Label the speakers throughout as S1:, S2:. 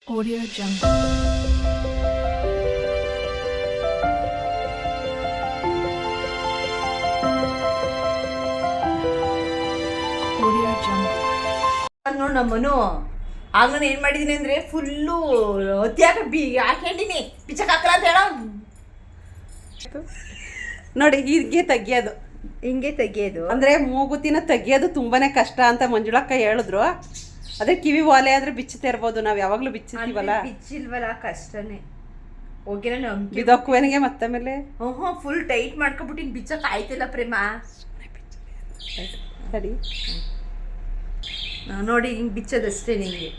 S1: Audio Jungle. Audio Jungle.
S2: ನೋಡು ನಮ್ಮನು ಆಗ ನಾನು ಏನು ಮಾಡಿದ್ದೀನಿ ಅಂದರೆ ಫುಲ್ಲು ಅತ್ಯಾಕ ಹಾಕೊಂಡಿನಿ ಪಿಚ್ಚಕ್ ಹಾಕಲ್ಲ ಅಂತ ಹೇಳೋ.
S3: ನೋಡಿ ಹೀಗೆ ತೆಗಿಯೋದು,
S2: ಹಿಂಗೆ ತೆಗಿಯೋದು
S3: ಅಂದ್ರೆ ಮೂಗುತಿನ ತೆಗಿಯೋದು ತುಂಬಾನೇ ಕಷ್ಟ ಅಂತ ಮಂಜುಳಕ್ಕ ಹೇಳಿದ್ರು. ಅದೇ ಕಿವಿ ಓಲೆ ಆದ್ರೆ ಬಿಚ್ಚುತ್ತಾ ಇರ್ಬೋದು, ನಾವ್ ಯಾವಾಗ್ಲೂ ಬಿಚ್ಚಿರ್ತೀವಲ್ಲ.
S2: ಬಿಚ್ಚಿಲ್ವಲ್ಲ ಕಷ್ಟನೇ. ಹೋಗಿ ನಾನು
S3: ಬಿದೋಕ್ಕುವನಿಗೆ ಮತ್ತೆ ಮೇಲೆ
S2: ಹ್ಞೂ ಫುಲ್ ಟೈಟ್ ಮಾಡ್ಕೊಬಿಟ್ಟಿನಿ, ಬಿಚ್ಚಕ್ ಆಯ್ತಿಲ್ಲ ಪ್ರೇಮ.
S3: ಸರಿ
S2: ನೋಡಿ ಹಿಂಗೆ ಬಿಚ್ಚೋದಷ್ಟೇ ನಿಂಗೆ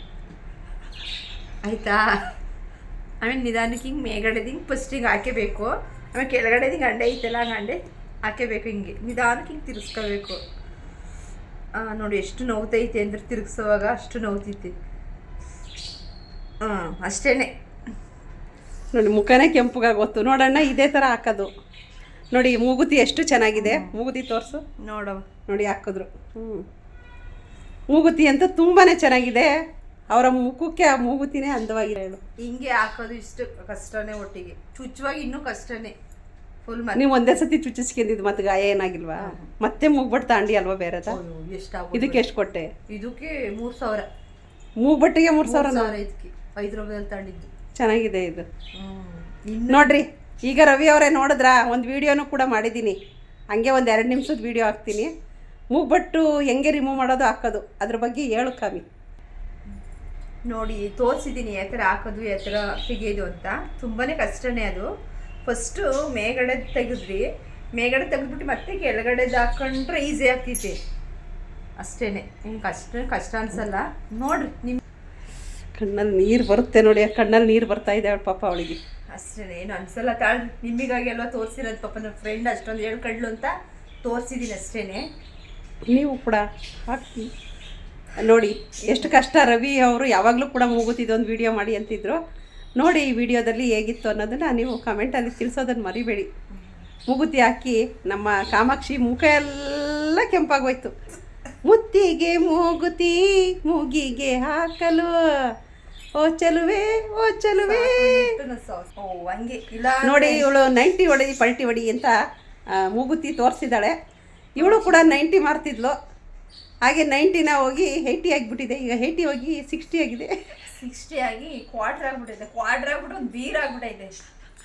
S2: ಆಯ್ತಾ. ಆಮೇಲೆ ನಿಧಾನಕ್ಕೆ ಹಿಂಗೆ ಮೇಲ್ಗಡೆದು ಹಿಂಗೆ ಫಸ್ಟ್ ಹಿಂಗೆ ಹಾಕಬೇಕು, ಆಮೇಲೆ ಕೆಳಗಡೆದು ಹಿಂಗೆ ಅಂಡೆ ಐತಲ್ಲ ಹಂಗೆ ಅಂಡೆ ಹಾಕಬೇಕು. ಹಿಂಗೆ ನಿಧಾನಕ್ಕೆ ಹಿಂಗೆ ತಿರ್ಗಿಸ್ಕೋಬೇಕು. ನೋಡಿ ಎಷ್ಟು ನೋವ್ತೈತೆ ಅಂದ್ರೆ ತಿರುಗಿಸೋವಾಗ ಅಷ್ಟು ನೋವ್ತೈತಿ. ಅಷ್ಟೇ
S3: ನೋಡಿ ಮುಖನೇ ಕೆಂಪುಗಾಗೋತು. ನೋಡಣ್ಣ ಇದೇ ಥರ ಹಾಕೋದು. ನೋಡಿ ಮೂಗುತಿ ಎಷ್ಟು ಚೆನ್ನಾಗಿದೆ, ಮೂಗುತಿ ತೋರಿಸು
S2: ನೋಡವ.
S3: ನೋಡಿ ಹಾಕಿದ್ರು. ಮೂಗುತಿ ಅಂತ ತುಂಬಾನೇ ಚೆನ್ನಾಗಿದೆ. ಅವರ ಮುಖಕ್ಕೆ ಆ ಮೂಗುತಿನೇ ಅಂದವಾಗಿದೆ. ಹೇಳು
S2: ಹಿಂಗೆ ಹಾಕೋದು ಇಷ್ಟು ಕಷ್ಟನೇ, ಒಟ್ಟಿಗೆ ಚುಚ್ಚುವಾಗಿ ಇನ್ನೂ ಕಷ್ಟನೇ ಫುಲ್.
S3: ನೀವು ಒಂದೇ ಸತಿ ಚುಚ್ಚಿಸ್ಕೊಂಡಿದ್ದು ಮತ್ತೆ ಗಾಯ ಏನಾಗಿಲ್ವಾ? ಮತ್ತೆ ಮೂಗ್ಬಟ್ಟು ತಾಂಡಿ ಅಲ್ವಾ ಬೇರೆದ? ಇದಕ್ಕೆ ಎಷ್ಟು ಕೊಟ್ಟೆ?
S2: ಇದಕ್ಕೆ 3000.
S3: ಮೂಗ್ಬಟ್ಟಿಗೆ 3000.
S2: ಇದಕ್ಕೆ 5 ರೂಪಾಯಲ್ಲಿ ತಗೊಂಡಿದ್ದು.
S3: ಚೆನ್ನಾಗಿದೆ ಇದು. ನೋಡ್ರಿ ಈಗ ರವಿ ಅವರೇ ನೋಡಿದ್ರಾ, ಒಂದು ವಿಡಿಯೋನು ಕೂಡ ಮಾಡಿದ್ದೀನಿ. ಹಂಗೆ ಒಂದು 2 ನಿಮಿಷದ ವಿಡಿಯೋ ಹಾಕ್ತೀನಿ. ಮೂಗ್ಬಟ್ಟು ಹೆಂಗೆ ರಿಮೂವ್ ಮಾಡೋದು ಹಾಕೋದು ಅದ್ರ ಬಗ್ಗೆ ಹೇಳು ಕಾಮಿ.
S2: ನೋಡಿ ತೋರಿಸಿದ್ದೀನಿ ಯಾವ ಥರ ಹಾಕೋದು ಯಾವ ಥರ ತೆಗೆಯೋದು ಅಂತ. ತುಂಬಾ ಕಷ್ಟನೇ ಅದು. ಫಸ್ಟು ಮೇಲ್ಗಡೆ ತೆಗೆದ್ರಿ, ಮೇಲ್ಗಡೆ ತೆಗೆದ್ಬಿಟ್ಟು ಮತ್ತೆ ಕೆಳಗಡೆದು ಹಾಕೊಂಡ್ರೆ ಈಸಿ ಆಗ್ತೈತಿ ಅಷ್ಟೇ. ಹಿಂಗೆ ಕಷ್ಟ ಅನ್ಸಲ್ಲ. ನೋಡ್ರಿ ನಿಮ್ಮ
S3: ಕಣ್ಣಲ್ಲಿ ನೀರು ಬರುತ್ತೆ ನೋಡಿ, ಕಣ್ಣಲ್ಲಿ ನೀರು ಬರ್ತಾ ಇದೆ ಅವಳು ಪಾಪ ಅವಳಿಗೆ.
S2: ಅಷ್ಟೇ, ಏನು ಅನ್ಸಲ್ಲ ತಾಳ್ರಿ. ನಿಮಗಾಗಿ ಎಲ್ಲ ತೋರಿಸಿರೋದು ಪಾಪ. ನನ್ನ ಫ್ರೆಂಡ್ ಅಷ್ಟೊಂದು ಹೇಳ್ಕೊಂಡ್ಲು ಅಂತ ತೋರಿಸಿದ್ದೀನಿ ಅಷ್ಟೇ.
S3: ನೀವು ಕೂಡ ಹಾಕಿ ನೋಡಿ ಎಷ್ಟು ಕಷ್ಟ. ರವಿ ಅವರು ಯಾವಾಗಲೂ ಕೂಡ ಮೂಗುತ್ತಿದ್ದೊಂದು ವಿಡಿಯೋ ಮಾಡಿ ಅಂತಿದ್ರು. ನೋಡಿ ಈ ವಿಡಿಯೋದಲ್ಲಿ ಹೇಗಿತ್ತು ಅನ್ನೋದನ್ನು ನೀವು ಕಮೆಂಟಲ್ಲಿ ತಿಳಿಸೋದನ್ನು ಮರಿಬೇಡಿ. ಮೂಗುತಿ ಹಾಕಿ ನಮ್ಮ ಕಾಮಾಕ್ಷಿ ಮುಖ ಎಲ್ಲ ಕೆಂಪಾಗೋಯ್ತು. ಮುತ್ತಿಗೆ ಮೂಗುತಿ ಮೂಗಿಗೆ ಹಾಕಲು ಓ ಚಲುವೆ ಓ ಚಲುವೆ.
S2: ಹಂಗೆ ಇಲ್ಲ
S3: ನೋಡಿ ಇವಳು 90 ಹೊಡಿ ಪಲ್ಟಿ ಹೊಡಿ ಅಂತ ಮೂಗುತಿ ತೋರಿಸಿದ್ದಾಳೆ. ಇವಳು ಕೂಡ 90 ಮಾಡ್ತಿದ್ಲು. ಹಾಗೆ 90ನ ಹೋಗಿ 80 ಆಗಿಬಿಟ್ಟಿದೆ. ಈಗ 80 ಹೋಗಿ 60 ಆಗಿದೆ.
S2: 60 ಆಗಿ ಕ್ವಾರ್ಟರ್ ಆಗ್ಬಿಟ್ಟೈತೆ. ಕ್ವಾರ್ಟರ್ ಆಗ್ಬಿಟ್ಟು ಒಂದು ಬೀರ್ ಆಗ್ಬಿಟ್ಟೈತೆ.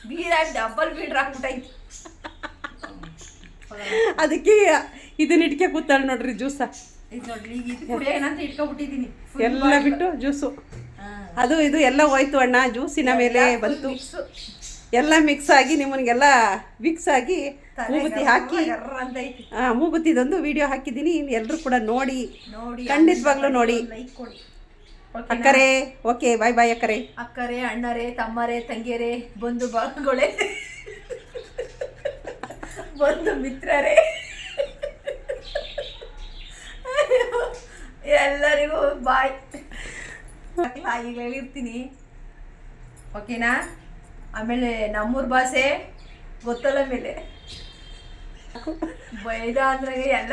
S2: ಬೀರ್ ಆಗಿ ಡಬಲ್ ಬೀರ್ ಆಗ್ಬಿಟ್ಟೈತೆ.
S3: ಅದಕ್ಕೆ ಇದನ್ನ ಇಟ್ಕೆ ಕೂತಾಳೆ ನೋಡ್ರಿ ಜ್ಯೂಸ.
S2: ಇದು ನೋಡ್ರಿ ಈಗ ಇದು ಕುಡಿಯ ಏನಂತ ಇಟ್ಕೊಬಿಟ್ಟಿದ್ದೀನಿ
S3: ಎಲ್ಲ ಬಿಟ್ಟು ಜ್ಯೂಸು. ಅದು ಇದು ಎಲ್ಲ ಹೋಯ್ತು ಅಣ್ಣ, ಜ್ಯೂಸಿನ ಮೇಲೆ ಬಂತು. ಎಲ್ಲ ಮಿಕ್ಸ್ ಆಗಿ ನಿಮ್ಮನಿಗೆಲ್ಲ ಮಿಕ್ಸ್ ಆಗಿ ಮೂಗುತಿ ಹಾಕಿ ಮೂಗುತಿದೊಂದು ವಿಡಿಯೋ ಹಾಕಿದ್ದೀನಿ. ಎಲ್ಲರೂ ಕೂಡ ನೋಡಿ, ಖಂಡಿತವಾಗ್ಲೂ ನೋಡಿ. ಅಕ್ಕರೆ ಓಕೆ, ಬಾಯ್ ಬಾಯ್ ಅಕ್ಕರೆ.
S2: ಅಕ್ಕರೆ, ಅಣ್ಣರೇ, ತಮ್ಮರೇ, ತಂಗಿಯರೇ, ಬಂಧು ಬಳಗಗಳೇ, ಬಂಧು ಮಿತ್ರರೇ, ಎಲ್ಲರಿಗೂ ಬಾಯ್. ಈಗ ಹೇಳಿರ್ತೀನಿ ಓಕೆನಾ. ಆಮೇಲೆ ನಮ್ಮೂರ ಭಾಷೆ ಗೊತ್ತಲ್ಲ ಮೇಲೆ ಬೈದ ಅಂದ್ರೆ ಎಲ್ಲ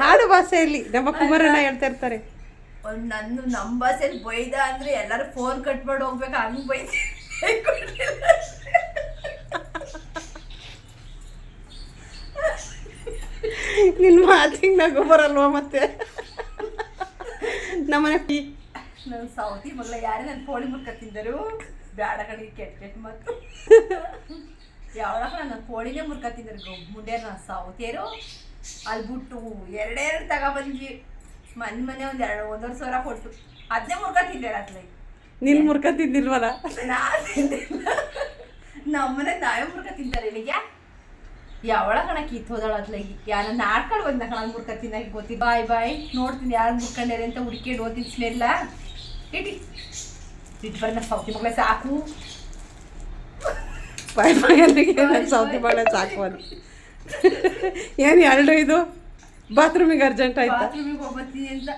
S3: ಹಾಡು ಭಾಷೆಯಲ್ಲಿ ನಮ್ಮ ಕುಮಾರಣ್ಣ ಹೇಳ್ತಾ ಇರ್ತಾರೆ.
S2: ನಮ್ಮ ಭಾಷೆಯಲ್ಲಿ ಬೈದ ಅಂದ್ರೆ ಎಲ್ಲರೂ ಫೋನ್ ಕಟ್ ಮಾಡಿ ಹೋಗ್ಬೇಕು, ಹಂಗೆ ಬೈದ.
S3: ನಿನ್ನ ಮಾತಿಗೆ ನಗು ಬರಲ್ವ ಮತ್ತೆ? ನಮ್ಮನೆ
S2: ನನ್ನ ಸೌತಿ ಮಗಳ ಯಾರೇ ನನ್ನ ಕೋಳಿ ಮುರ್ಕ ತಿಂದರು ಬ್ಯಾಡ ಕಡೆ ಕೆಟ್ಟ ಮಾತು. ಯಾವಾಗ ನನ್ನ ಕೋಳಿನೇ ಮುರ್ಕ ತಿಂದರು ಮುಂಡೆ. ನನ್ನ ಸೌತಿಯರು ಅಲ್ಲಿ ಬಿಟ್ಟು 2 ತಗೊಬಂದ್ವಿ. ಮನೆ ಒಂದು 1.5 ಸಾವಿರ ಕೊಟ್ಟು ಅದನ್ನೇ ಮುರ್ಕ ತಿಂದೇಳ ಅತ್ಲೈ.
S3: ನಿನ್ನ ಮುರ್ಕ ತಿಂದಿಲ್ವಲ್ಲ?
S2: ನಾನು ತಿಂದಿಲ್ಲ. ನಮ್ಮನೆ ನಾವೇ ಮುರ್ಕ ತಿಂತಾರೆ. ಇಲ್ಲಿಗೆ ಯಾವಳ ಕಣ ಕಿತ್ತೋದಳ ಅತ್ಲಗಿ. ಯಾರ ನಾಡ್ಕೊಂಡು ಬಂದ ಕಣ ಮುರ್ಕ ತಿನ್ನಕ್ಕೆ ಗೊತ್ತಿ. ಬಾಯ್ ಬಾಯ್. ನೋಡ್ತೀನಿ ಯಾರು ಮುರ್ಕೊಂಡ್ಯಾರೆ ಅಂತ ಹುಡುಕಿಡ್ ಓದ್ತೀನಿ. ಸ್ಮೆಲ್ಲ ಇಟ್ಟು ಬರೋಣ ಸೌತಿ ಮಗಳ ಸಾಕು.
S3: ಬಾಯ್ ಬಾಯ್ ಅಲ್ಲಿಗೆ ಸೌತಿ ಮಗಳ ಸಾಕು ಅದು. ಏನು 2 ಇದು ಬಾತ್ರೂಮಿಗೆ ಅರ್ಜೆಂಟ್ ಆಯ್ತಾ?
S2: ಬಾತ್ರೂಮಿಗೆ ಹೋಗ್ಬರ್ತೀನಿ ಅಂತ